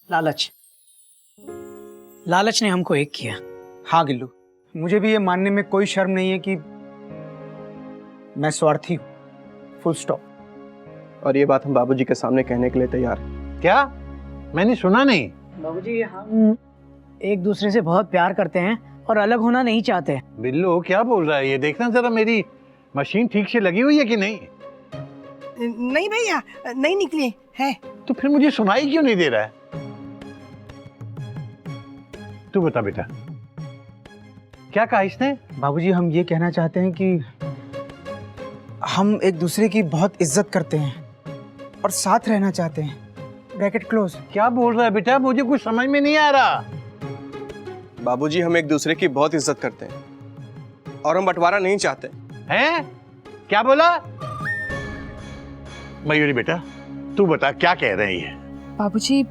लालच, लालच ने हमको एक किया। हाँ गिल्लू, मुझे भी ये मानने में कोई शर्म नहीं है कि मैं स्वार्थी हूँ, फुल स्टॉप। और ये बात हम बाबूजी के सामने कहने के लिए तैयार हैं। क्या? मैंने सुना नहीं। बाबूजी, हम एक दूसरे से बहुत प्यार करते हैं और अलग होना नहीं चाहते। बिल्लू क्या बोल रहा है ये? देखना जरा मेरी मशीन ठीक से लगी हुई है कि नहीं। नहीं भैया, नहीं निकली है। तो फिर मुझे सुनाई क्यों नहीं दे रहा है? तू बता बेटा, क्या कहा इसने? बाबूजी, हम ये कहना चाहते हैं कि हम एक दूसरे की बहुत इज्जत करते हैं और साथ रहना चाहते हैं। Bracket close. क्या बोल रहा है बेटा? मुझे कुछ समझ में नहीं आ रहा। बाबूजी, हम एक दूसरे की बहुत इज्जत करते हैं और हम बंटवारा नहीं चाहते हैं? क्या बोला? मयूरी बेटा, तू बता क्या कह रही है? बाबूजी,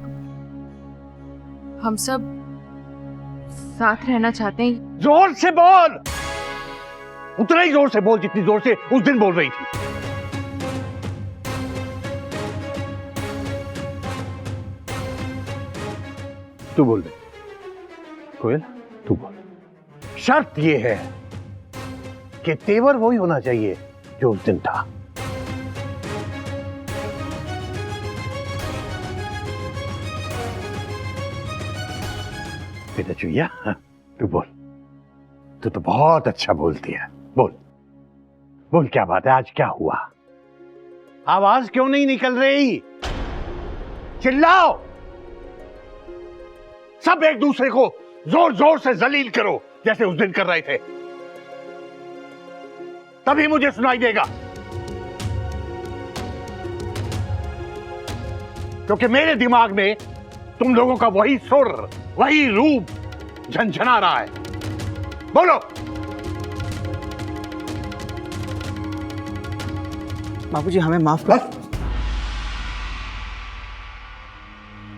हम सब साथ रहना चाहते हैं। जोर से बोल, उतना ही जोर से बोल जितनी जोर से उस दिन बोल रही थी। तू बोल दे कोयल, तू बोल। शर्त ये है कि तेवर वही होना चाहिए जो उस दिन था। बेटा चुईया, तू बोल। तू तो बहुत अच्छा बोलती है। बोल बोल, क्या बात है? आज क्या हुआ? आवाज क्यों नहीं निकल रही? चिल्लाओ, सब एक दूसरे को जोर जोर से जलील करो जैसे उस दिन कर रहे थे, तभी मुझे सुनाई देगा। क्योंकि मेरे दिमाग में तुम लोगों का वही सुर, वही रूप झंझना रहा है। बोलो। बाबूजी, हमें माफ कर।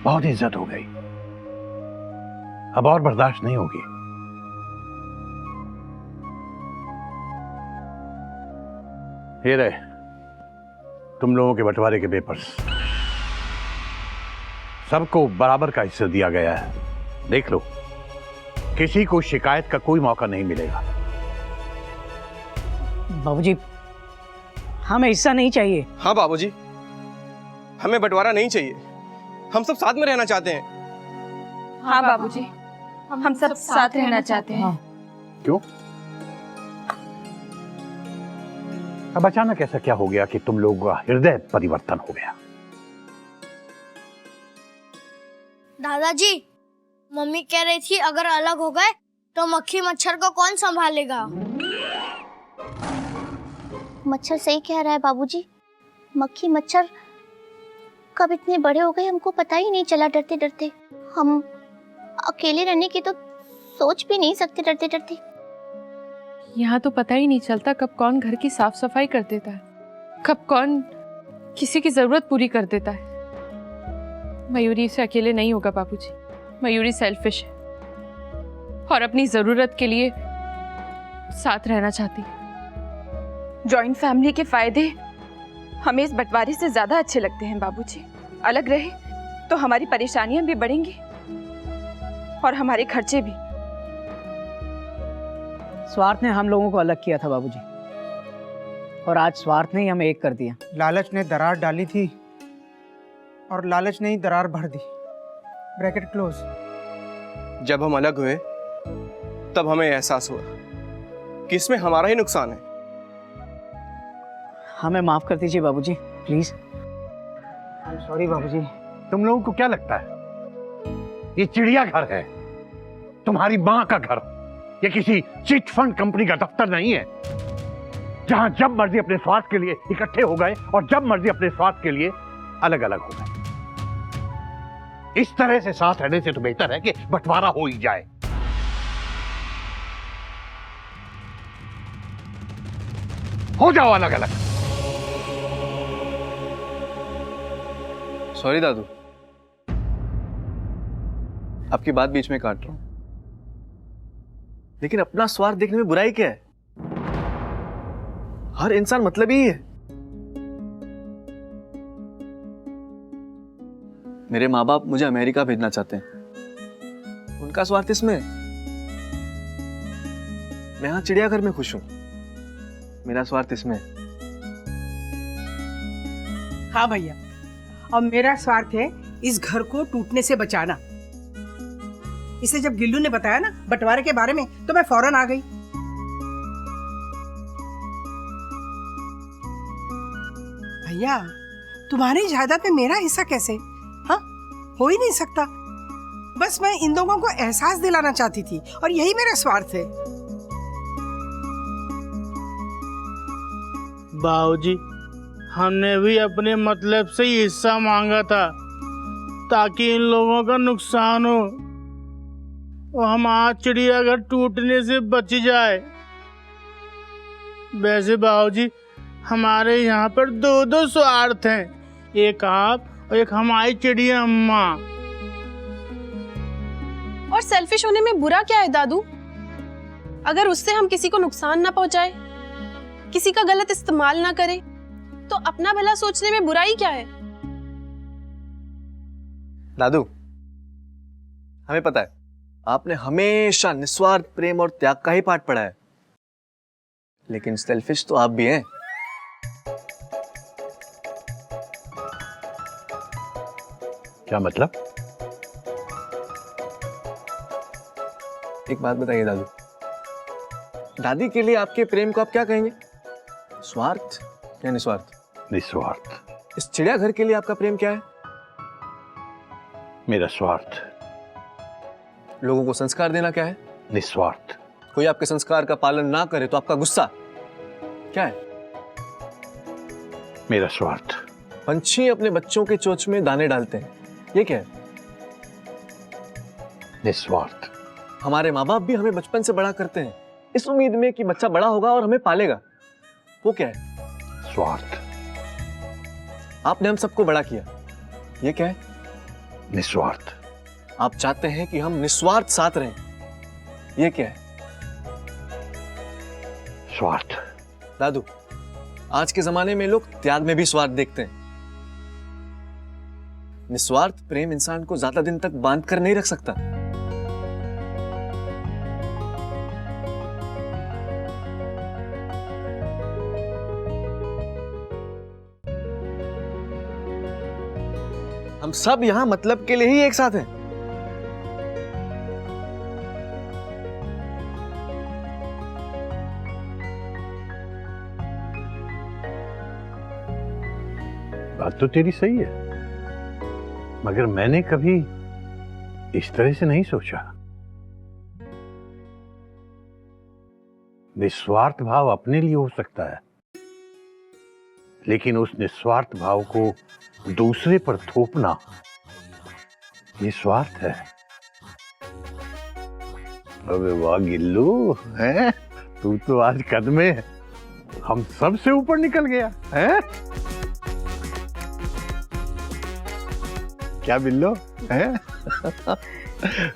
बहुत इज्जत हो गई, अब और बर्दाश्त नहीं होगी। ये रहे तुम लोगों के बंटवारे के पेपर्स। सबको बराबर का हिस्सा दिया गया है। देख लो, किसी को शिकायत का कोई मौका नहीं मिलेगा। बाबूजी, हमें हिस्सा नहीं चाहिए। हाँ बाबूजी, हमें बंटवारा नहीं चाहिए। हम सब साथ में रहना चाहते हैं। हाँ बाबूजी, हम सब साथ रहना चाहते हैं। क्यों? अब अचानक ऐसा क्या हो गया कि तुम लोगों का हृदय परिवर्तन हो गया? दादाजी, मम्मी कह रही थी अगर अलग हो गए तो मक्खी मच्छर को कौन संभालेगा? मच्छर सही कह रहा है बाबूजी। मक्खी मच्छर कब इतने बड़े हो गए हमको पता ही नहीं चला। डरते डरते हम अकेले रहने की तो सोच भी नहीं सकते, डरते डरते। यहाँ तो पता ही नहीं चलता कब कौन घर की साफ सफाई कर देता है, कब कौन किसी की जरूरत पूरी कर देता है। मयूरी से अकेले नहीं होगा बाबूजी। मयूरी सेल्फिश है और अपनी जरूरत के लिए साथ रहना चाहती है। जॉइंट फैमिली के फायदे हमें इस बंटवारे से ज्यादा अच्छे लगते हैं बाबूजी। अलग रहे तो हमारी परेशानियां भी बढ़ेंगी और हमारे खर्चे भी। स्वार्थ ने हम लोगों को अलग किया था बाबूजी, और आज स्वार्थ ने ही हमें एक कर दिया। लालच ने दरार डाली थी और लालच ने ही दरार भर दी। Bracket close. जब हम अलग हुए तब हमें एहसास हुआ कि इसमें हमारा ही नुकसान है। हमें माफ कर दीजिए बाबूजी, प्लीज। आई एम सॉरी बाबूजी। तुम लोगों को क्या लगता है ये चिड़ियाघर है, तुम्हारी मां का घर? ये किसी चिट फंड कंपनी का दफ्तर नहीं है जहां जब मर्जी अपने स्वार्थ के लिए इकट्ठे हो गए और जब मर्जी अपने स्वार्थ के लिए अलग अलग हो गए। इस तरह से साथ रहने से तो बेहतर है कि बंटवारा हो ही जाए। हो जाओ अलग अलग। सॉरी दादू, आपकी बात बीच में काट रहा हूं, लेकिन अपना स्वार्थ देखने में बुराई क्या है? हर इंसान मतलबी ही है। मेरे माँ बाप मुझे अमेरिका भेजना चाहते हैं। उनका स्वार्थ इसमें है। मैं यहाँ चिड़ियाघर में खुश हूँ, मेरा स्वार्थ इसमें है। हाँ भैया, अब मेरा स्वार्थ है इस घर को टूटने से बचाना। इसे जब गिल्लू ने बताया ना बंटवारे के बारे में तो मैं फौरन आ गई। भैया, तुम्हारी जायदाद में मेरा हिस्सा कैसे? हाँ, हो ही नहीं सकता। बस मैं इन लोगों को एहसास दिलाना चाहती थी और यही मेरा स्वार्थ है। बाबूजी, हमने भी अपने मतलब से ही हिस्सा मांगा था ताकि इन लोगों का नुकसान हो और हम आज चिड़ियाघर टूटने से बच जाए। वैसे बाबूजी, हमारे यहाँ पर दो स्वार्थ हैं, एक आप और एक हमारी चिड़िया अम्मा। और सेल्फिश होने में बुरा क्या है दादू? अगर उससे हम किसी को नुकसान ना पहुंचाए, किसी का गलत इस्तेमाल ना करें, तो अपना भला सोचने में बुराई क्या है? दादू, हमें पता है आपने हमेशा निस्वार्थ प्रेम और त्याग का ही पाठ पढ़ा है, लेकिन सेल्फिश तो आप भी हैं। क्या मतलब? एक बात बताइए दादू, दादी के लिए आपके प्रेम को आप क्या कहेंगे? स्वार्थ या निस्वार्थ? निस्वार्थ। इस चिड़ियाघर के लिए आपका प्रेम क्या है? मेरा स्वार्थ। लोगों को संस्कार देना क्या है? निस्वार्थ। कोई आपके संस्कार का पालन ना करे तो आपका गुस्सा क्या है? मेरा स्वार्थ। पंछी अपने बच्चों के चोंच में दाने डालते हैं, ये क्या है? निस्वार्थ। हमारे माँ बाप भी हमें बचपन से बड़ा करते हैं इस उम्मीद में कि बच्चा बड़ा होगा और हमें पालेगा, वो क्या है? स्वार्थ। आपने हम सबको बड़ा किया, ये क्या है? निस्वार्थ। आप चाहते हैं कि हम निस्वार्थ साथ रहें, ये क्या है? स्वार्थ। दादू, आज के जमाने में लोग त्याग में भी स्वार्थ देखते हैं। निस्वार्थ प्रेम इंसान को ज्यादा दिन तक बांध कर नहीं रख सकता। हम सब यहां मतलब के लिए ही एक साथ हैं। बात तो तेरी सही है, मगर मैंने कभी इस तरह से नहीं सोचा। निस्वार्थ भाव अपने लिए हो सकता है, लेकिन उस निस्वार्थ भाव को दूसरे पर थोपना, ये स्वार्थ है। अबे वाह गिल्लू, हैं? तू तो आज कद में हम सब से ऊपर निकल गया, हैं? क्या बिल्लो, हैं?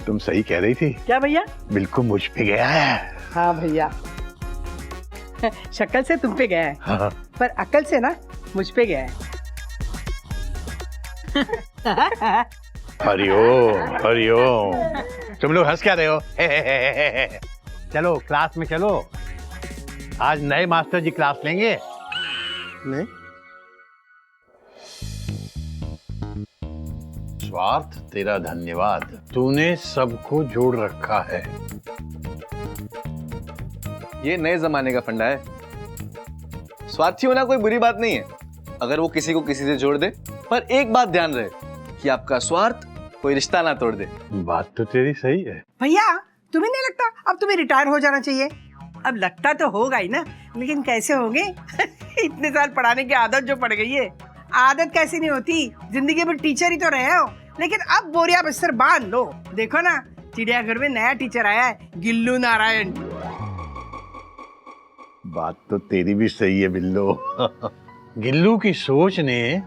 तुम सही कह रही थी। क्या भैया? बिल्कुल मुझ पे गया है। हाँ भैया, शक्ल से तुम पे गया है, हाँ। पर अकल से ना मुझ पे गया है। हरिओम हरिओम। तुम लोग हंस क्या रहे हो? चलो क्लास में चलो, आज नए मास्टर जी क्लास लेंगे। नहीं, स्वार्थ तेरा धन्यवाद, तूने सबको जोड़ रखा है। ये नए जमाने का फंडा है। स्वार्थी होना कोई बुरी बात नहीं है अगर वो किसी को किसी से जोड़ दे, पर एक बात ध्यान रहे कि आपका स्वार्थ कोई रिश्ता ना तोड़ दे। बात तो तेरी सही है। भैया, तुम्हें नहीं लगता अब तुम्हें रिटायर हो जाना चाहिए? अब लगता तो होगा ही ना, लेकिन कैसे होंगे? इतने साल पढ़ाने की आदत जो पड़ गई है। आदत कैसी नहीं होती, जिंदगी में टीचर ही तो रहे हो, लेकिन अब बोरिया बिस्तर बांध लो। देखो ना, चिड़ियाघर में नया टीचर आया है, गिल्लू नारायण। बात तो तेरी भी सही है बिल्लो। गिल्लू की सोच ने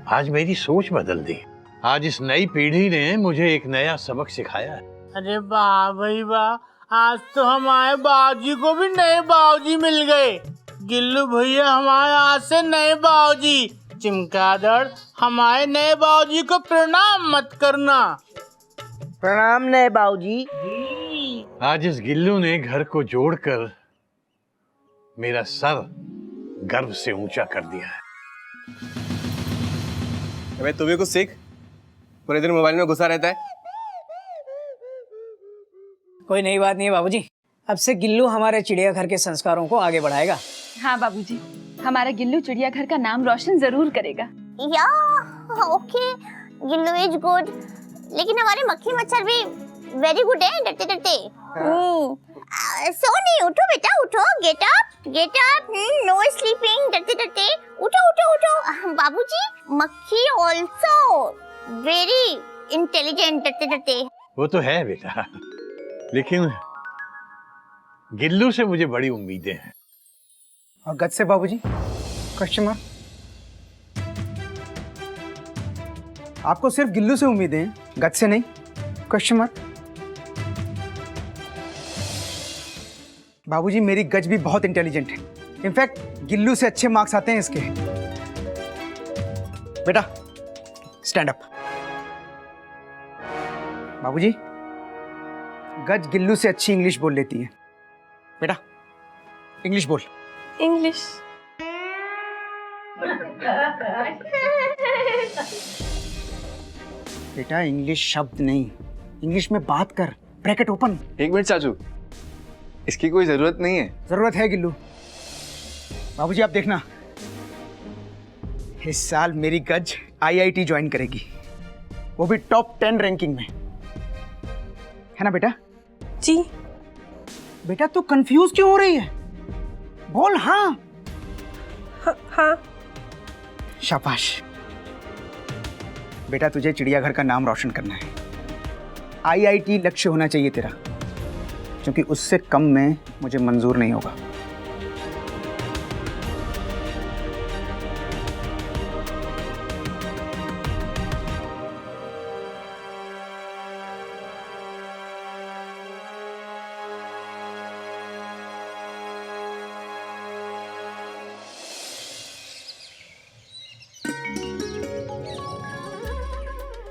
आज मेरी सोच बदल दी। आज इस नई पीढ़ी ने मुझे एक नया सबक सिखाया है। अरे वाह भाई वाह, आज तो हमारे बाबूजी को भी नए बाबूजी मिल गए। गिल्लू भैया हमारे आज से नए बाबूजी, चिमकादड़, हमारे नए बाबूजी को प्रणाम मत करना। प्रणाम नए बाबूजी। आज इस गिल्लू ने घर को जोड़कर मेरा सर गर्व से ऊंचा कर दिया है। अबे तू भी कुछ सीख, पूरे दिन मोबाइल में घुसा रहता है। कोई नई बात नहीं है बाबूजी, अब से गिल्लू हमारे चिड़ियाघर के संस्कारों को आगे बढ़ाएगा। हाँ बाबूजी, हमारा गिल्लू चिड़ियाघर का नाम रोशन जरूर करेगा। या ओके, गिल्लू इज गुड, लेकिन हमारे मक्खी मच्छर भी वेरी गुड है, डरते डरते। सो नहीं, उठो बेटा उठो, गेट अप, नो स्लीपिंग, डरते डरते उठो उठो उठो। बाबूजी, मक्खी ऑल्सो वेरी इंटेलिजेंट, डरते डरते। वो तो है बेटा, लेकिन गिल्लू से मुझे बड़ी उम्मीदें हैं। और गज से बाबूजी? Question mark. आपको सिर्फ गिल्लू से उम्मीदें हैं, गज से नहीं? Question mark. बाबूजी, मेरी गज भी बहुत इंटेलिजेंट है, इनफैक्ट गिल्लू से अच्छे मार्क्स आते हैं इसके। बेटा स्टैंड अप। बाबूजी, गज गिल्लू से अच्छी इंग्लिश बोल लेती है। बेटा इंग्लिश बोल। इंग्लिश। बेटा इंग्लिश शब्द नहीं, इंग्लिश में बात कर। Bracket open. एक मिनट चाचू, इसकी कोई जरूरत नहीं है। जरूरत है गिल्लू। बाबूजी आप देखना, इस साल मेरी गज IIT ज्वाइन करेगी, वो भी टॉप 10 रैंकिंग में, है ना बेटा? जी। बेटा तू कंफ्यूज क्यों हो रही है? बोल हाँ। हाँ। शाबाश बेटा, तुझे चिड़ियाघर का नाम रोशन करना है। IIT लक्ष्य होना चाहिए तेरा, क्योंकि उससे कम में मुझे मंजूर नहीं होगा।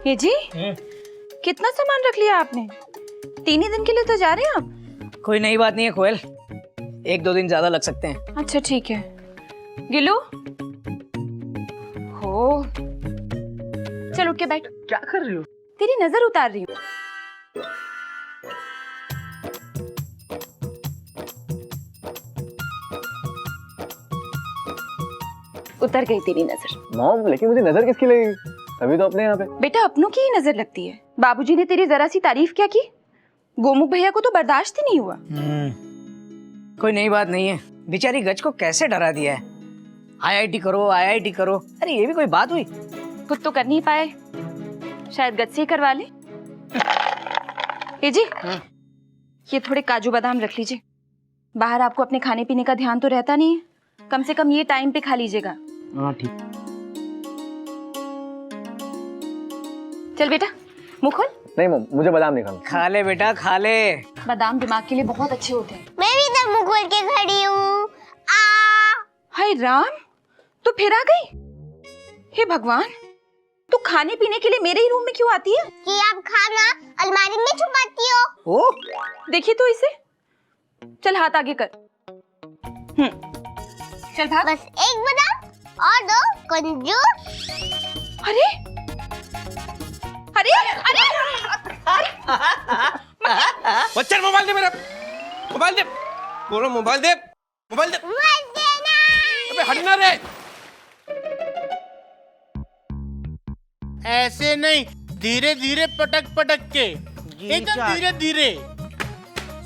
ये जी, कितना सामान रख लिया आपने? 3 ही दिन के लिए तो जा रहे हैं आप? कोई नई बात नहीं है कोयल, 1-2 दिन ज्यादा लग सकते हैं। अच्छा ठीक है। गिल्लू, हो चल उठ के बैठ। क्या कर रही हो? तेरी नजर उतार रही हूँ। उतर गई तेरी नजर। मॉम, लेकिन मुझे नजर किसकी लगेगी? अभी तो अपने यहाँ पे। बेटा अपनों की ही नजर लगती है। बाबूजी ने तेरी जरा सी तारीफ क्या की, गोमुख भैया को तो बर्दाश्त ही नहीं हुआ। कोई नई बात नहीं है, बेचारी गज को कैसे डरा दिया है। IIT करो, IIT करो, अरे ये भी कोई बात हुई? खुद तो कर नहीं पाए, शायद गज से ही करवा ले। ये जी, ये थोड़े काजू बादाम रख लीजिए। बाहर आपको अपने खाने पीने का ध्यान तो रहता नहीं है, कम से कम ये टाइम पे खा लीजिएगा। हाँ ठीक। चल बेटा मुंह खोल। नहीं मॉम, मुझे बादाम नहीं खाना। खा ले बेटा खा ले, बादाम दिमाग के लिए बहुत अच्छे होते हैं। मैं भी तो मुंह खोल के खड़ी हूँ। हाय राम, तू फिर आ गई? हे भगवान, तू खाने पीने के लिए मेरे ही रूम में क्यों आती है? कि आप खाना अलमारी में छुपाती हो। ओ देखिए तो इसे। चल हाथ आगे कर। चल भाग। बस एक बादाम और 2 कंजूस। अरे अरे अरे बच्चा मोबाइल दे, मेरा मोबाइल दे, बोलो मोबाइल दे, मोबाइल दे। अबे हटना रे। ऐसे नहीं, धीरे धीरे पटक पटक के, एकदम धीरे धीरे।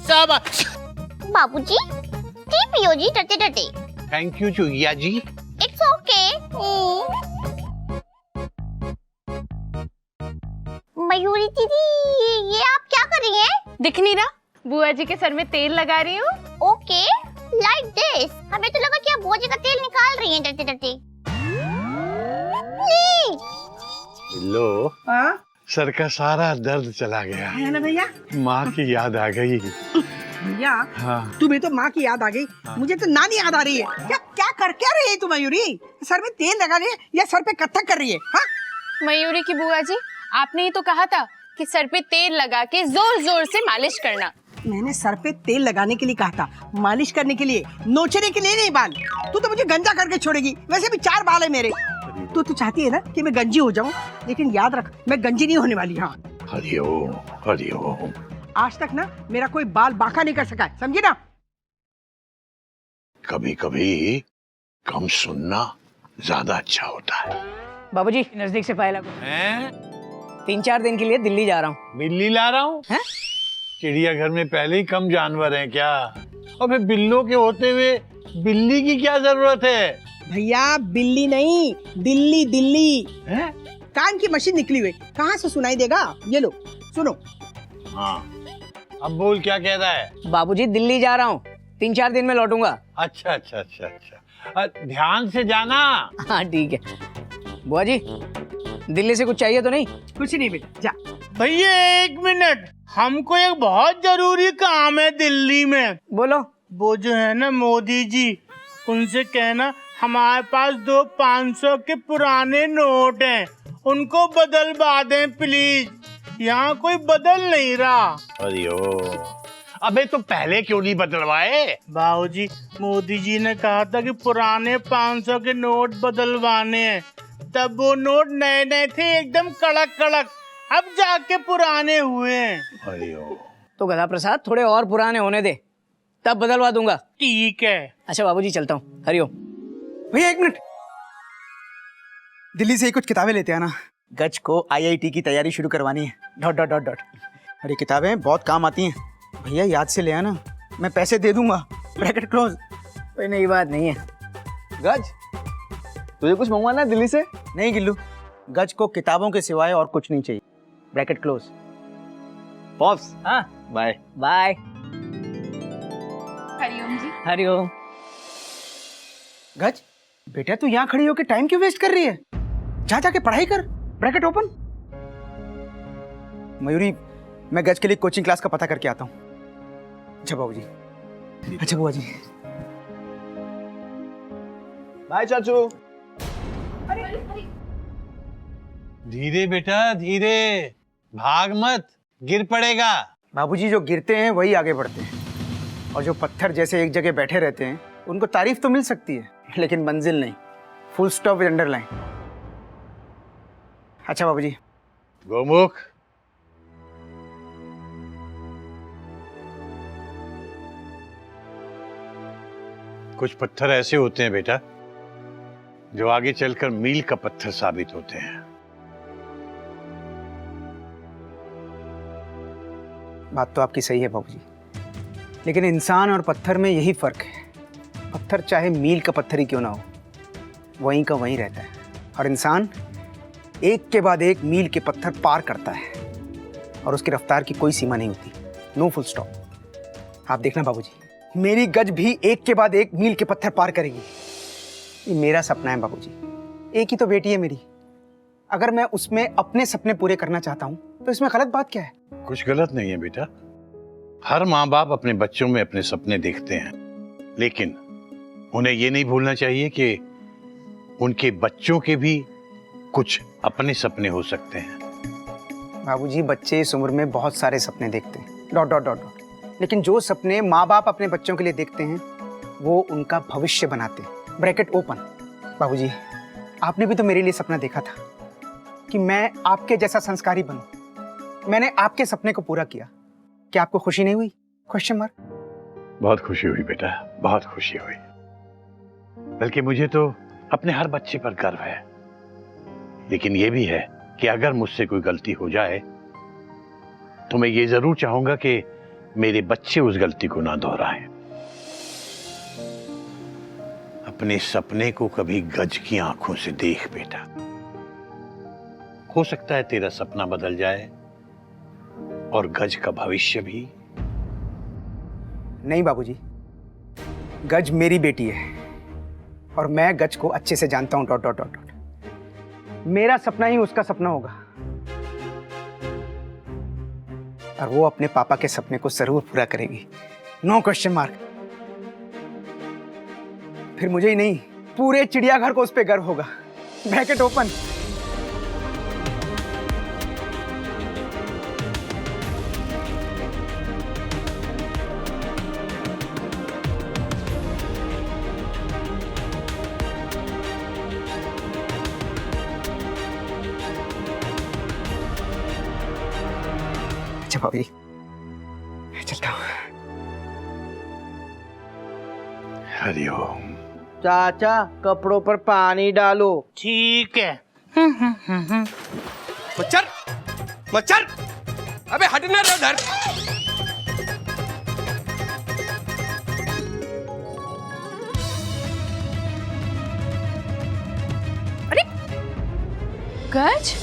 शाबाश। बाबूजी टी पियो जी, डरते डरते। थैंक यू चुहिया जी। It's okay. मयूरी दीदी, ये आप क्या कर रही हैं? दिख नहीं रहा? बुआ जी के सर में तेल लगा रही हूँ। Okay, like this. हमें तो लगा कि आप बोझे का तेल निकाल रही हैं डरते डरते। लो, हाँ सर का सारा दर्द चला गया। है ना भैया? माँ की याद आ गई। भैया हाँ। तुम्हें तो माँ की याद आ गई, मुझे तो नानी याद आ रही है। क्या क्या कर क्या रही है तू मयूरी? सर में तेल लगा रही है या सर पे कथक कर रही है? हाँ? मयूरी की बुआ जी, आपने ही तो कहा था कि सर पे तेल लगा के जोर जोर से मालिश करना। मैंने सर पे तेल लगाने के लिए कहा था, मालिश करने के लिए, नोचने के लिए नहीं बाल। तू तो मुझे गंजा करके छोड़ेगी, वैसे भी 4 बाल है मेरे। तू तो चाहती है ना कि मैं गंजी हो जाऊं, लेकिन याद रख मैं गंजी नहीं होने वाली। हाँ, हरिओम हरिओम। आज तक ना मेरा कोई बाल बांका नहीं कर सका है, समझी ना? कभी कभी कम सुनना ज्यादा अच्छा होता है। बाबूजी नजदीक से पायला को हैं? 3-4 दिन के लिए दिल्ली जा रहा हूँ। बिल्ली ला रहा हूँ? हैं? चिड़ियाघर में पहले ही कम जानवर हैं क्या? और फिर बिल्लों के होते हुए बिल्ली की क्या जरूरत है? भैया बिल्ली नहीं, दिल्ली दिल्ली। हैं? कान की मशीन निकली हुई, कहाँ से सुनाई देगा? ये लो सुनो। हाँ, अब बोल क्या कह रहा है? बाबूजी दिल्ली जा रहा हूँ, 3-4 दिन में लौटूंगा। अच्छा अच्छा अच्छा अच्छा, ध्यान से जाना। हाँ ठीक है। बुआ जी दिल्ली से कुछ चाहिए तो नहीं? कुछ नहीं बेटा, जा। भैया 1 मिनट, हमको एक बहुत जरूरी काम है दिल्ली में। बोलो। वो जो है ना मोदी जी, उनसे कहना हमारे पास 2 500 के पुराने नोट हैं, उनको बदलवा दें प्लीज। यहाँ कोई बदल नहीं रहा। अरे अबे तो पहले क्यों नहीं बदलवाए? बाबूजी मोदी जी ने कहा था कि पुराने 500 के नोट बदलवाने हैं, तब वो नोट नए नए थे एकदम कड़क कड़क, अब जाके पुराने हुए हैं। अरे तो गधा प्रसाद थोड़े और पुराने होने दे, तब बदलवा दूंगा। ठीक है। अच्छा बाबूजी चलता हूँ, हरिओम। भैया 1 मिनट, दिल्ली से ही कुछ किताबें लेते आना। गज को आईआईटी की तैयारी शुरू करवानी है। ... अरे किताबें बहुत काम आती हैं भैया, याद से ले आना, मैं पैसे दे दूंगा। Bracket close. कोई नई बात नहीं है। गज, तुझे कुछ मंगवाना है दिल्ली से? नहीं गिल्लू, गज को किताबों के सिवाय और कुछ नहीं चाहिए। Bracket close. पॉप्स, हाँ बाय बाय। हरिओम जी। हरिओम। गज बेटा तू यहाँ खड़ी होकर टाइम क्यों वेस्ट कर रही है? जा जाके पढ़ाई कर। Bracket open. मयूरी मैं गज के लिए कोचिंग क्लास का पता करके आता हूँ। अच्छा बाबूजी। अच्छा बुआ जी। बाय चाचू। धीरे बेटा धीरे, भाग मत, गिर पड़ेगा। बाबूजी जो गिरते हैं वही आगे बढ़ते हैं, और जो पत्थर जैसे एक जगह बैठे रहते हैं उनको तारीफ तो मिल सकती है, लेकिन मंजिल नहीं। Full stop with underline. अच्छा बाबूजी। गोमुख, कुछ पत्थर ऐसे होते हैं बेटा जो आगे चलकर मील का पत्थर साबित होते हैं। बात तो आपकी सही है बाबूजी, लेकिन इंसान और पत्थर में यही फर्क है। पत्थर चाहे मील का पत्थर ही क्यों ना हो, वहीं का वहीं रहता है, और इंसान एक के बाद एक मील के पत्थर पार करता है, और उसकी रफ्तार की कोई सीमा नहीं होती। No full stop. आप देखना बाबूजी, मेरी गज भी एक के बाद एक मील के पत्थर पार करेगी। ये मेरा सपना है बाबूजी, एक ही तो बेटी है मेरी। अगर मैं उसमें अपने सपने पूरे करना चाहता हूँ तो इसमें गलत बात क्या है? कुछ गलत नहीं है बेटा, हर माँ बाप अपने बच्चों में अपने सपने देखते हैं, लेकिन उन्हें ये नहीं भूलना चाहिए कि उनके बच्चों के भी कुछ अपने सपने हो सकते हैं। बाबूजी बच्चे इस उम्र में बहुत सारे सपने देखते हैं ... लेकिन जो सपने माँ बाप अपने बच्चों के लिए देखते हैं वो उनका भविष्य बनाते हैं। Bracket open. बाबूजी आपने भी तो मेरे लिए सपना देखा था कि मैं आपके जैसा संस्कारी बनूं। मैंने आपके सपने को पूरा किया, क्या आपको खुशी नहीं हुई? Question mark. बहुत खुशी हुई बेटा, बहुत खुशी हुई। बल्कि मुझे तो अपने हर बच्चे पर गर्व है, लेकिन यह भी है कि अगर मुझसे कोई गलती हो जाए तो मैं ये जरूर चाहूंगा कि मेरे बच्चे उस गलती को ना दोहराएं। अपने सपने को कभी गज की आंखों से देख बेटा, हो सकता है तेरा सपना बदल जाए और गज का भविष्य भी। नहीं बाबूजी, गज मेरी बेटी है और मैं गज को अच्छे से जानता हूं ... मेरा सपना ही उसका सपना होगा, और वो अपने पापा के सपने को जरूर पूरा करेगी। No question mark. फिर मुझे ही नहीं, पूरे चिड़ियाघर को उस पे गर्व होगा। Bracket open. अच्छा भाभी, चलता हूँ। हरिओम। चाचा कपड़ों पर पानी डालो। ठीक है। मच्छर मच्छर, अबे हटना रे उधर। गज,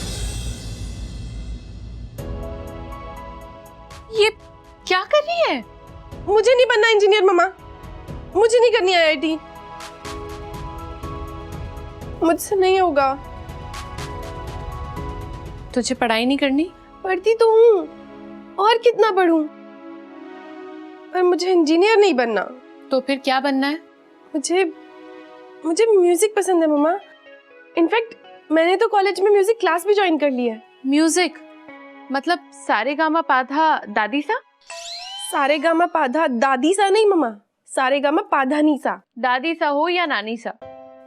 ये क्या कर रही है? मुझे नहीं बनना इंजीनियर मम्मा, मुझे नहीं करनी आईआईटी, मुझसे नहीं होगा। तुझे पढ़ाई नहीं करनी? पढ़ती तो हूँ, और कितना पढ़ूं, पर मुझे इंजीनियर नहीं बनना। तो फिर क्या बनना है? मुझे म्यूजिक पसंद है मम्मा। इनफैक्ट मैंने तो कॉलेज में म्यूजिक क्लास भी ज्वाइन कर ली है। म्यूजिक मतलब सारेगामा पाधा दादी सा? सारेगामा पाधा दादी सा नहीं मम्मा, सारेगामा पाधा नी सा। दादी सा हो या नानी सा,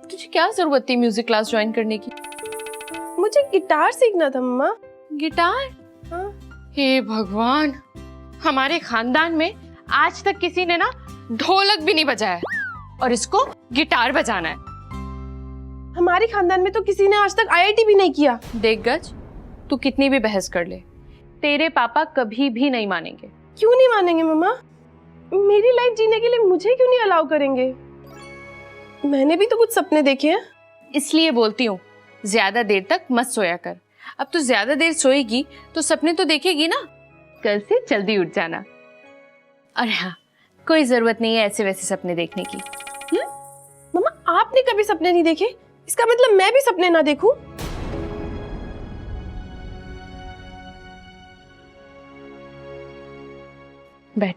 तुझे क्या जरूरत थी म्यूजिक क्लास ज्वाइन करने की? मुझे गिटार सीखना था मम्मा। गिटार? हाँ। हे भगवान, हमारे खानदान में आज तक किसी ने ना ढोलक भी नहीं बजाया और इसको गिटार बजाना है। हमारे खानदान में तो किसी ने आज तक आईआईटी भी नहीं किया। देख गज, तू कितनी भी बहस कर ले, तेरे पापा कभी भी नहीं मानेंगे। क्यों नहीं मानेंगे मम्मा? मेरी लाइफ जीने के लिए मुझे क्यों नहीं अलाउ करेंगे? मैंने भी तो कुछ सपने देखे हैं। इसलिए बोलती हूँ ज्यादा देर तक मत सोया कर। अब तू ज्यादा देर सोएगी तो सपने तो देखेगी ना, कल से जल्दी उठ जाना। और हाँ, कोई जरूरत नहीं है ऐसे वैसे सपने देखने की। मम्मा आपने कभी सपने नहीं देखे, इसका मतलब मैं भी सपने ना देखूं? बैठ।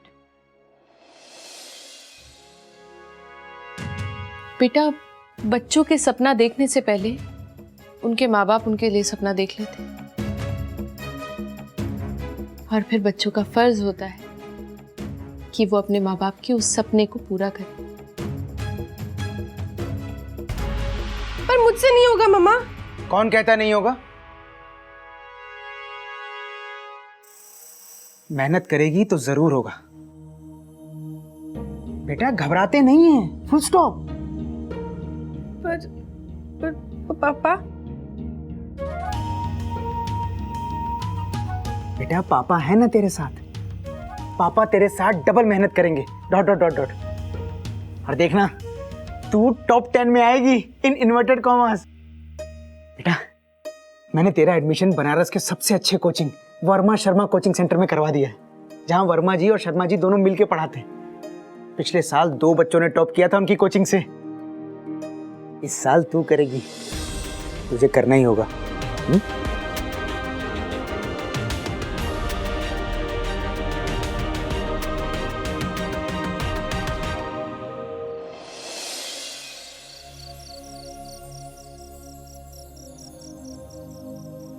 बेटा, बच्चों के सपना देखने से पहले उनके माँ बाप उनके लिए सपना देख लेते, और फिर बच्चों का फर्ज होता है कि वो अपने माँ बाप के उस सपने को पूरा करे। पर मुझसे नहीं होगा मम्मा। कौन कहता नहीं होगा? मेहनत करेगी तो जरूर होगा। बेटा घबराते नहीं हैं, फुल स्टॉप। पर पापा? बेटा पापा है ना तेरे साथ, पापा तेरे साथ डबल मेहनत करेंगे। Dot dot dot dot. और देखना तू टॉप 10 में आएगी इन इन्वर्टेड कॉमर्स। बेटा मैंने तेरा एडमिशन बनारस के सबसे अच्छे coaching Verma Sharma coaching centre में करवा दिया है, जहां वर्मा जी और शर्मा जी दोनों मिलके पढ़ाते हैं। पिछले साल 2 बच्चों ने टॉप किया था उनकी कोचिंग से। इस साल तू करेगी, तुझे करना ही होगा।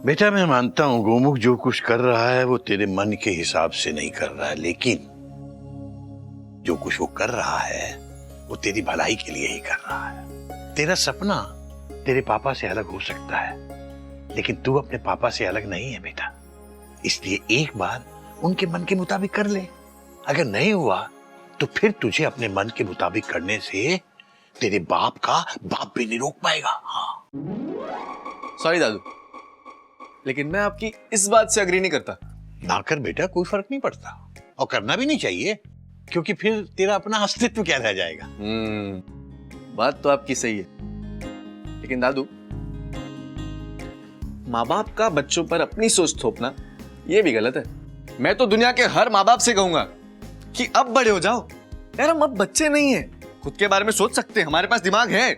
बेटा मैं मानता हूं गोमुख जो कुछ कर रहा है वो तेरे मन के हिसाब से नहीं कर रहा है, लेकिन जो कुछ वो कर रहा है वो तेरी भलाई के लिए ही कर रहा है। तेरा सपना तेरे पापा से अलग हो सकता है, लेकिन तू अपने पापा से अलग नहीं है बेटा। इसलिए एक बार उनके मन के मुताबिक कर ले। अगर नहीं हुआ तो फिर तुझे अपने मन के मुताबिक करने से तेरे बाप का बाप भी नहीं रोक पाएगा। हाँ। सॉरी दादू, लेकिन मैं आपकी इस बात से अग्री नहीं करता। ना कर बेटा, कोई फर्क नहीं पड़ता, और करना भी नहीं चाहिए, क्योंकि फिर तेरा अपना अस्तित्व क्या रह जाएगा। बात तो आपकी सही है, लेकिन दादू माँ बाप का बच्चों पर अपनी सोच थोपना ये भी गलत है। मैं तो दुनिया के हर माँ बाप से कहूंगा कि अब बड़े हो जाओ यार, हम अब बच्चे नहीं हैं, खुद के बारे में सोच सकते हैं, हमारे पास दिमाग है,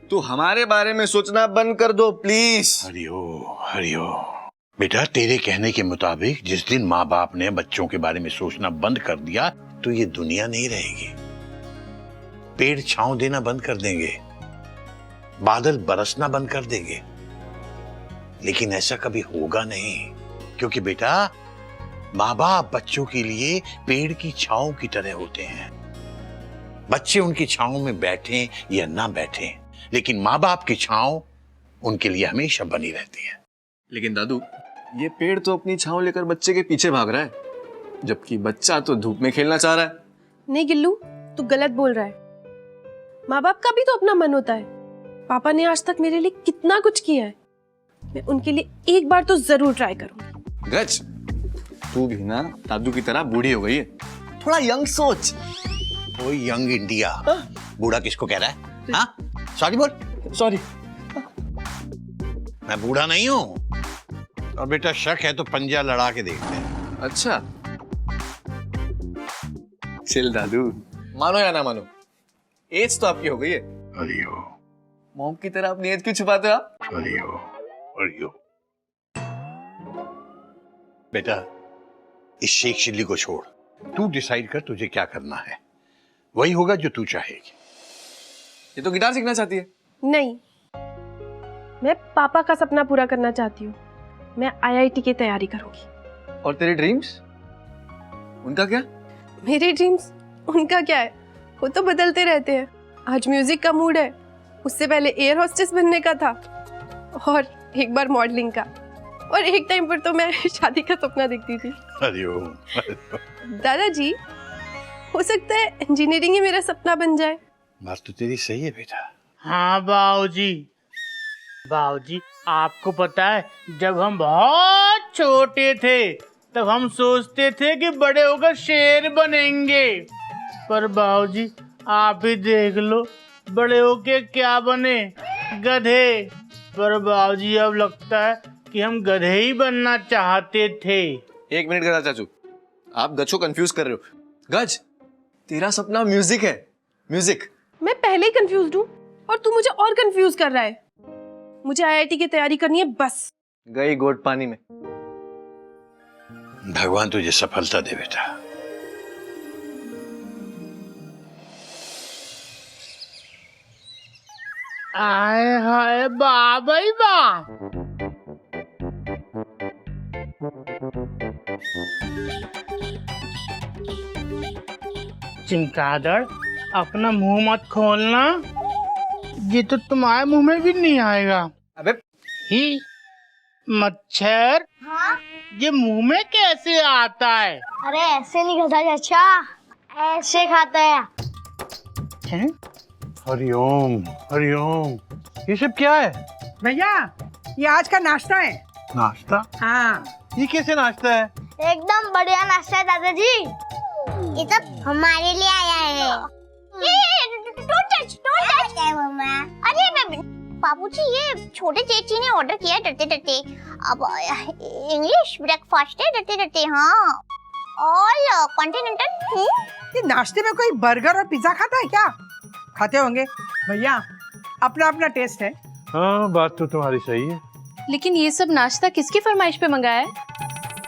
तो हमारे बारे में सोचना बंद कर दो प्लीज। हरिओ हरिओ। बेटा तेरे कहने के मुताबिक जिस दिन माँ बाप ने बच्चों के बारे में सोचना बंद कर दिया तो ये दुनिया नहीं रहेगी। पेड़ छांव देना बंद कर देंगे, बादल बरसना बंद कर देंगे, लेकिन ऐसा कभी होगा नहीं, क्योंकि बेटा माँ बाप बच्चों के लिए पेड़ की छांव की तरह होते हैं। बच्चे उनकी छांव में बैठें या ना बैठें, लेकिन माँ बाप की छांव उनके लिए हमेशा बनी रहती है। लेकिन दादू, ये पेड़ तो अपनी छांव लेकर बच्चे के पीछे भाग रहा है, जबकि बच्चा तो धूप में खेलना चाह रहा है। नहीं गिल्लू, तू गलत बोल रहा है। माँ बाप का भी तो अपना मन होता है। पापा ने आज तक मेरे लिए कितना कुछ किया है, मैं उनके लिए एक बार तो जरूर ट्राई करूंगी। गज, तू भी ना दादू की तरह बूढ़ी हो गई है, थोड़ा यंग सोच। वो यंग इंडिया, बूढ़ा किसको कह रहा है? हाँ, सॉरी बोल। सॉरी, मैं बूढ़ा नहीं हूँ। और बेटा शक है तो पंजा लड़ा के देखते हैं। अच्छा चिल दादू, मानो या ना मानो, एज तो आपकी हो गई है। अरे हो, मॉम की तरह अपनी एज क्यों छुपाते हो आप? अरे हो, अरे हो। बेटा इस शेख चिल्ली को छोड़, तू डिसाइड कर तुझे क्या करना है, वही होगा जो तू चाहेगी। ये तो गिटार सीखना चाहती है। नहीं, मैं पापा का सपना पूरा करना चाहती हूँ। मैं IIT की तैयारी करूंगी। और तेरे ड्रीम्स, उनका क्या? मेरे ड्रीम्स, उनका क्या है, वो तो बदलते रहते हैं। आज म्यूजिक का मूड है, उससे पहले एयर होस्टेस बनने का था, और एक बार मॉडलिंग का, और एक टाइम पर तो मैं शादी का सपना देखती थी। अरे हो। दादाजी, हो सकता है इंजीनियरिंग ही मेरा सपना बन जाए। बात तो तेरी सही है बेटा। हाँ बाबूजी, बाबूजी आपको पता है जब हम बहुत छोटे थे तब हम सोचते थे कि बड़े होकर शेर बनेंगे, पर बाबूजी आप ही देख लो बड़े होके क्या बने, गधे। पर बाबूजी अब लगता है कि हम गधे ही बनना चाहते थे। एक मिनट गधा चाचू, आप गज को कंफ्यूज कर रहे हो। गज, तेरा सपना म्यूजिक है, म्यूजिक। मैं पहले ही कंफ्यूज हूँ और तू मुझे और कंफ्यूज कर रहा है। मुझे IIT की तैयारी करनी है बस। गई गोट पानी में। भगवान तुझे सफलता दे बेटा। आए हाय बाबा ही बा। चिमकादड़, अपना मुंह मत खोलना, ये तो तुम्हारे मुंह में भी नहीं आएगा। अबे ही मच्छर, ये मुंह में कैसे आता है? अरे ऐसे नहीं खाता चाचा, ऐसे खाता है। हैं? हरिओम हरिओम, ये सब क्या है? भैया, ये आज का नाश्ता है। नाश्ता? हाँ, ये कैसे नाश्ता है? एकदम बढ़िया नाश्ता है दादाजी। ये सब हमारे लिए आया है। अरे बाबूजी, ये छोटे चेची ने ऑर्डर किया डरते डरते। अब इंग्लिश ब्रेकफास्ट है डरते डरते। हाँ, ऑल कॉन्टिनेंटल। ये नाश्ते में कोई बर्गर और पिज्जा खाता है क्या? खाते होंगे भैया, अपना अपना टेस्ट है। हाँ, बात तो तुम्हारी सही है। लेकिन ये सब नाश्ता किसकी फरमाइश पे मंगाया है?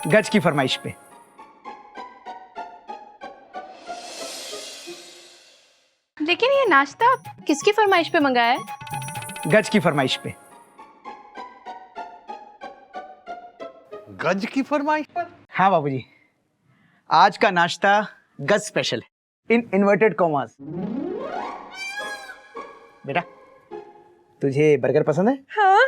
गज की फरमाइश पे। लेकिन ये नाश्ता किसकी फरमाइश पे मंगाया है? गज की फरमाइश पे। गज की फरमाइश पर? हाँ बाबूजी, आज का नाश्ता गज स्पेशल है, इन इन्वर्टेड कॉमास। बेटा, तुझे बर्गर पसंद है? हाँ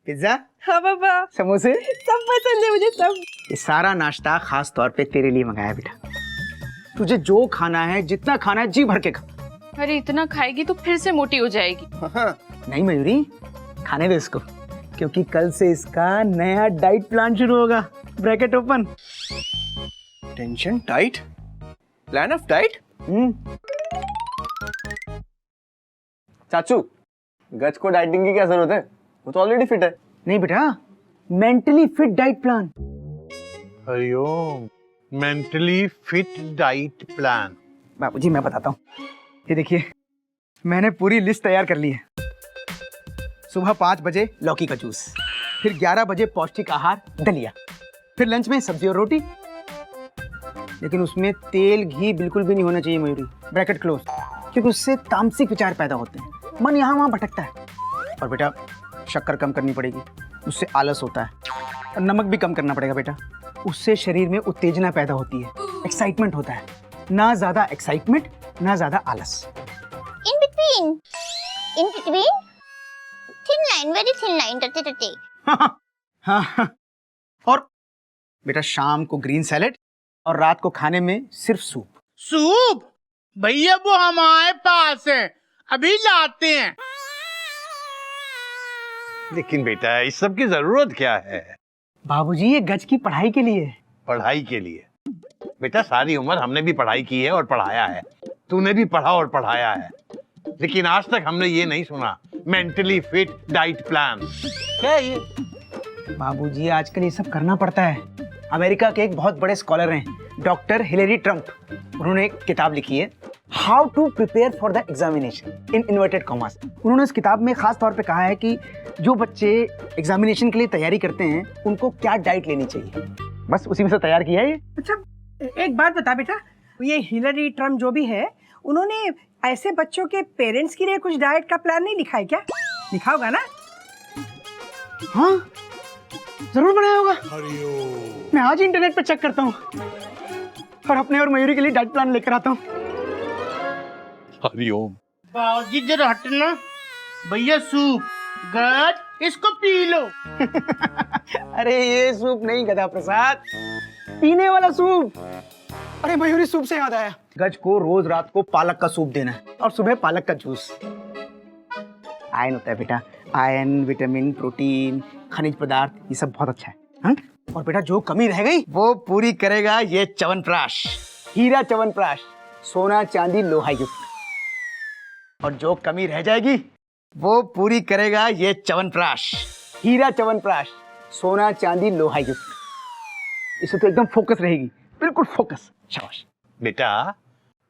पिज्जा? हाँ पापा, समोसे? सब पसंद है मुझे, सब। ये सारा नाश्ता खास तौर पे तेरे लिए मंगाया बेटा। तुझे जो खाना है, जितना खाना है, जी भर के खा। अरे इतना खाएगी तो फिर से मोटी हो जाएगी। नहीं मयूरी, खाने दे इसको, क्योंकि कल से इसका नया डाइट प्लान शुरू होगा। Bracket open. Tension tight, plan of diet. चाचू, गज को डाइटिंग की क्या जरूरत है, वो तो ऑलरेडी फिट है। नहीं बेटा, mentally fit diet plan. Hariom, mentally fit diet plan. बाबूजी मैं बताता हूँ, ये देखिए मैंने पूरी लिस्ट तैयार कर ली है। सुबह 5 बजे लौकी का जूस, फिर 11 बजे पौष्टिक आहार दलिया, फिर लंच में सब्जी और रोटी, लेकिन उसमें तेल घी बिल्कुल भी नहीं होना चाहिए मयूरी, ब्रैकेट क्लोज, क्योंकि उससे तामसिक विचार पैदा होते हैं, मन यहाँ वहाँ भटकता है। और बेटा शक्कर कम करनी पड़ेगी, उससे आलस होता है, और नमक भी कम करना पड़ेगा बेटा, उससे शरीर में उत्तेजना पैदा होती है, एक्साइटमेंट होता है, ना ज़्यादा एक्साइटमेंट ना ज़्यादा आलस। In between thin line, very thin line, टटे टटे। हाँ, और बेटा शाम को ग्रीन सैलेड और रात को खाने में सिर्फ सूप। सूप? भैया वो हमारे पास है, अभी लाते हैं। लेकिन बेटा इस सब की जरूरत क्या है? बाबूजी ये गज की पढ़ाई के लिए। पढ़ाई के लिए? बेटा सारी उम्र हमने भी पढ़ाई की है और पढ़ाया है, तूने भी पढ़ा और पढ़ाया है, लेकिन आज तक हमने ये नहीं सुना मेंटली फिट डाइट प्लान। क्या है ये? बाबूजी आजकल ये सब करना पड़ता है। अमेरिका के एक बहुत बड़े स्कॉलर हैं, डॉक्टर हिलेरी ट्रंप, उन्होंने एक किताब लिखी है how to prepare for the examination in inverted commas. उन्होंने इस किताब में खास तौर पे कहा है कि जो बच्चे एग्जामिनेशन के लिए तैयारी करते हैं उनको क्या डाइट लेनी चाहिए, बस उसी में से तैयार किया है ये। अच्छा एक बात बता बेटा, ये हिलरी ट्रम्प जो भी है, उन्होंने ऐसे बच्चों के पेरेंट्स के लिए कुछ डाइट का प्लान नहीं लिखा है क्या? लिखा होगा ना? हाँ जरूर बनाया होगा, मैं आज ही इंटरनेट पे चेक करता हूँ और अपने और मयूरी के लिए डाइट प्लान लेकर आता हूँ। हरिओम। बाबूजी जरा हटना, भैया सूप, गज इसको पी लो। अरे ये सूप नहीं गधा प्रसाद, पीने वाला सूप। अरे मयूरी सूप से याद आया, गज को रोज रात को पालक का सूप देना है और सुबह पालक का जूस। आयरन होता है बेटा, आयरन, विटामिन, प्रोटीन, खनिज पदार्थ, ये सब बहुत अच्छा है। हाँ? और बेटा जो कमी रह गई वो पूरी करेगा ये च्यवनप्राश, हीरा च्यवनप्राश, सोना चांदी लोहा युक्त। और जो कमी रह जाएगी वो पूरी करेगा ये च्यवनप्राश, हीरा च्यवनप्राश, सोना चांदी लोहा युक्त। इसे तो एकदम फोकस रहेगी, बिल्कुल फोकस। शाबाश बेटा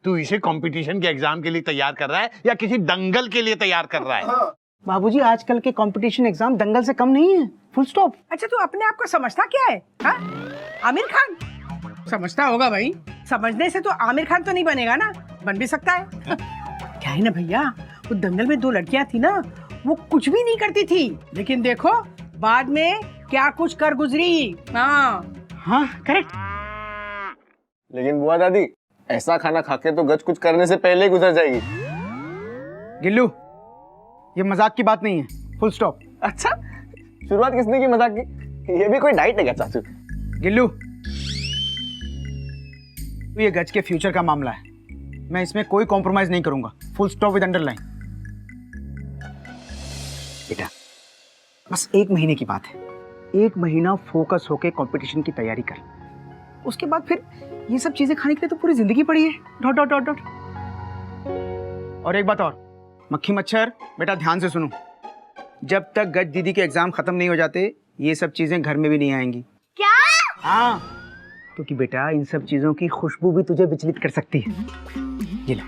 तू इसे कंपटीशन के एग्जाम के लिए तैयार कर रहा है या किसी दंगल के लिए तैयार कर रहा है? बाबूजी आजकल के कंपटीशन एग्जाम दंगल से कम नहीं है, फुल स्टॉप। अच्छा तू अपने आप को समझता क्या है? हाँ? आमिर खान समझता होगा भाई, समझने से तो आमिर खान तो नहीं बनेगा ना, बन भी सकता है। क्या है ना भैया, वो दंगल में 2 लड़कियां थी ना, वो कुछ भी नहीं करती थी, लेकिन देखो बाद में क्या कुछ कर गुजरी। हाँ करेक्ट। लेकिन बुआ दादी ऐसा खाना खा के तो गज कुछ करने से पहले ही गुजर जाएगी। गिल्लू ये मजाक की बात नहीं है, फुल स्टॉप। अच्छा शुरुआत किसने की मजाक की? ये भी कोई डाइट है क्या चाचू? गिल्लू ये गज के फ्यूचर का मामला है, मैं इसमें कोई कॉम्प्रोमाइज नहीं करूंगा, फुल स्टॉप विद अंडरलाइन। बेटा बस 1 महीने की बात है, 1 महीना फोकस होके कंपटीशन की तैयारी कर, उसके बाद फिर ये सब चीजें खाने के लिए तो पूरी जिंदगी पड़ी है। Dot dot dot dot. और एक बात और, मक्खी मच्छर बेटा ध्यान से सुनो, जब तक गज दीदी के एग्जाम खत्म नहीं हो जाते ये सब चीजें घर में भी नहीं आएंगी। क्या? हाँ क्योंकि बेटा इन सब चीजों की खुशबू भी तुझे विचलित कर सकती है। ये लो,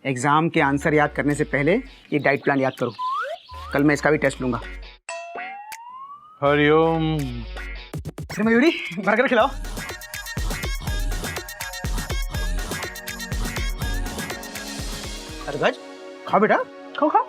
एग्जाम के आंसर याद करने से पहले ये डाइट प्लान याद करो, कल मैं इसका भी टेस्ट लूंगा। हरिओम। मयूरी बर्गर खिलाओ। अरे गज खाओ बेटा, खाओ खाओ।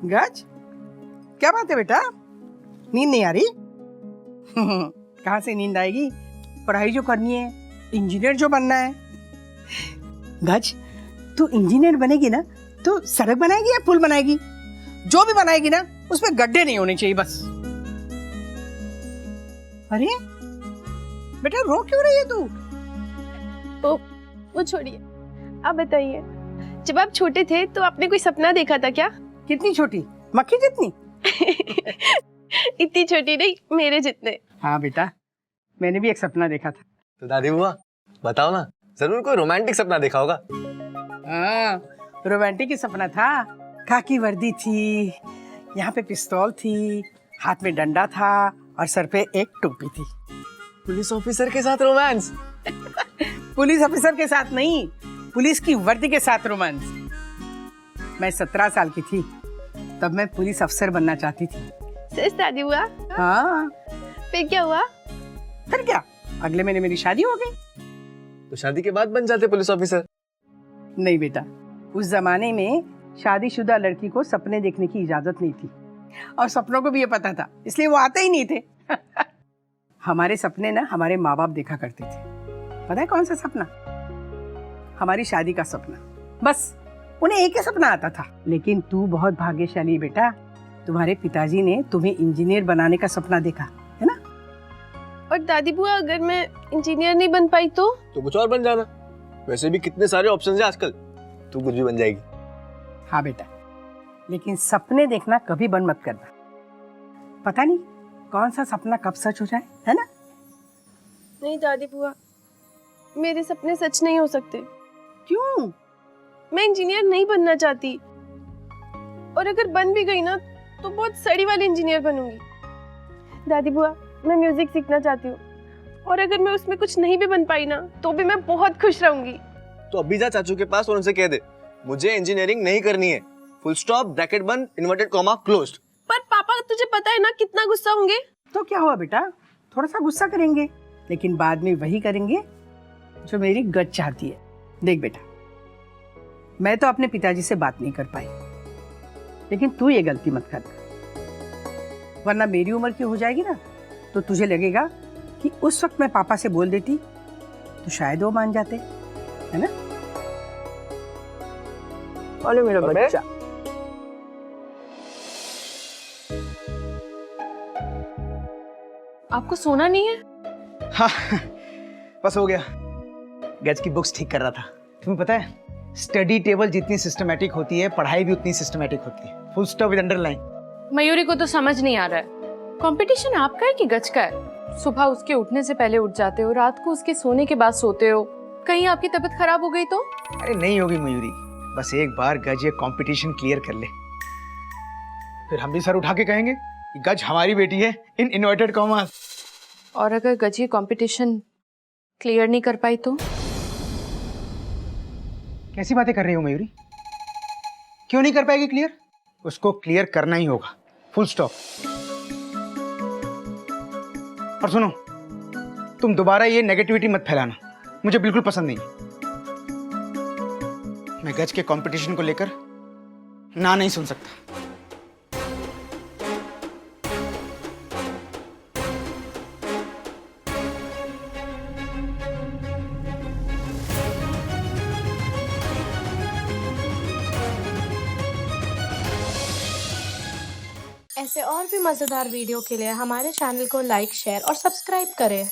गज, क्या बात है बेटा, नींद नहीं आ रही? कहाँ से नींद आएगी? पढ़ाई जो करनी है, इंजीनियर जो बनना है। गज, तू इंजीनियर बनेगी ना तो सड़क बनाएगी या पुल बनाएगी? जो भी बनाएगी ना उसमें गड्ढे नहीं होने चाहिए बस। अरे बेटा, रो क्यों रही है तू? वो छोड़िए, आप बताइए, जब आप छोटे थे तो आपने कोई सपना देखा था क्या? कितनी छोटी? मक्खी जितनी? इतनी छोटी नहीं, मेरे जितने। हाँ बेटा, मैंने भी एक सपना देखा था। तो दादी बुआ बताओ ना, जरूर कोई रोमांटिक सपना देखा होगा। हाँ, रोमांटिक ही सपना था। खाकी वर्दी थी, यहाँ पे पिस्तौल थी, हाथ में डंडा था और सर पे एक टोपी थी। पुलिस ऑफिसर के साथ रोमांस? पुलिस ऑफिसर के साथ नहीं, पुलिस की वर्दी के साथ रोमांस। मैं 17 साल की थी, तब मैं पुलिस अफसर बनना चाहती थी। सच दादी हुआ? हाँ। फिर क्या हुआ? फिर क्या, अगले महीने मेरी शादी हो गई। तो शादी के बाद बन जाते पुलिस ऑफिसर? नहीं बेटा, उस जमाने में शादीशुदा लड़की को सपने देखने की इजाजत नहीं थी, और सपनों को भी ये पता था, इसलिए वो आते ही नहीं थे। हमारे सपने ना हमारे माँ बाप देखा करते थे। पता है कौन सा सपना? हमारी शादी का सपना। बस उन्हें एक ही सपना आता था। लेकिन तू बहुत भाग्यशाली बेटा, तुम्हारे पिताजी ने तुम्हें इंजीनियर बनाने का सपना देखा है ना। और दादी बुआ, अगर मैं इंजीनियर नहीं बन पाई तो कुछ और बन जाना, वैसे भी कितने सारे ऑप्शंस हैं आजकल, तू कुछ भी बन जाएगी। हाँ बेटा, लेकिन सपने देखना कभी बंद मत करना। पता नहीं कौन सा सपना कब सच हो जाए, है ना। नहीं दादी बुआ, मेरे सपने सच नहीं हो सकते। क्यों? मैं इंजीनियर नहीं बनना चाहती, और अगर बन भी गई ना तो बहुत सड़ी वाली इंजीनियर बनूंगी। दादी बुआ, मैं म्यूजिक सीखना चाहती हूँ, और अगर मैं उसमें कुछ नहीं भी बन पाई ना तो भी मैं बहुत खुश रहूंगी। तो अभी जा चाचू के पास और उनसे कह दे, मुझे इंजीनियरिंग नहीं करनी है, फुल स्टॉप, ब्रैकेट बंद, इन्वर्टेड कॉमा क्लोज्ड। पर पापा, तुझे पता है ना कितना गुस्सा होंगे। तो क्या हुआ बेटा, थोड़ा सा गुस्सा करेंगे, लेकिन बाद में वही करेंगे जो मेरी गट चाहती है। देख बेटा, मैं तो अपने पिताजी से बात नहीं कर पाई, लेकिन तू ये गलती मत करना, वरना मेरी उम्र की हो जाएगी ना तो तुझे लगेगा कि उस वक्त मैं पापा से बोल देती तो शायद वो मान जाते, है ना। अरे मेरा बच्चा, आपको सोना नहीं है? हाँ, बस हो गया। गज की बुक्स ठीक कर रहा था। तुम्हें पता है, स्टडी टेबल जितनी सिस्टमैटिक होती है, पढ़ाई भी उतनी सिस्टमैटिक होती है। Full stop with underline. Mayuri को तो समझ नहीं आ रहा है, कंपटीशन आपका है कि गज का है? सुबह उसके उठने से पहले उठ जाते हो, रात को उसके सोने के बाद सोते हो, कहीं आपकी तबीयत खराब हो गई तो? अरे नहीं होगी मयूरी, बस एक बार गज ये कंपटीशन क्लियर कर ले, फिर हम भी सर उठा के कहेंगे कि गज हमारी बेटी है इन इन्वर्टेड कॉमास। और अगर गज ये कंपटीशन क्लियर नहीं कर पाई तो? कैसी बातें कर रही हो मयूरी? क्यों नहीं कर पाएगी क्लियर? उसको क्लियर करना ही होगा, फुल स्टॉप। और सुनो, तुम दोबारा ये नेगेटिविटी मत फैलाना, मुझे बिल्कुल पसंद नहीं। मैं गज के कंपटीशन को लेकर ना नहीं सुन सकता। ऐसे और भी मज़ेदार वीडियो के लिए हमारे चैनल को लाइक, शेयर और सब्सक्राइब करें।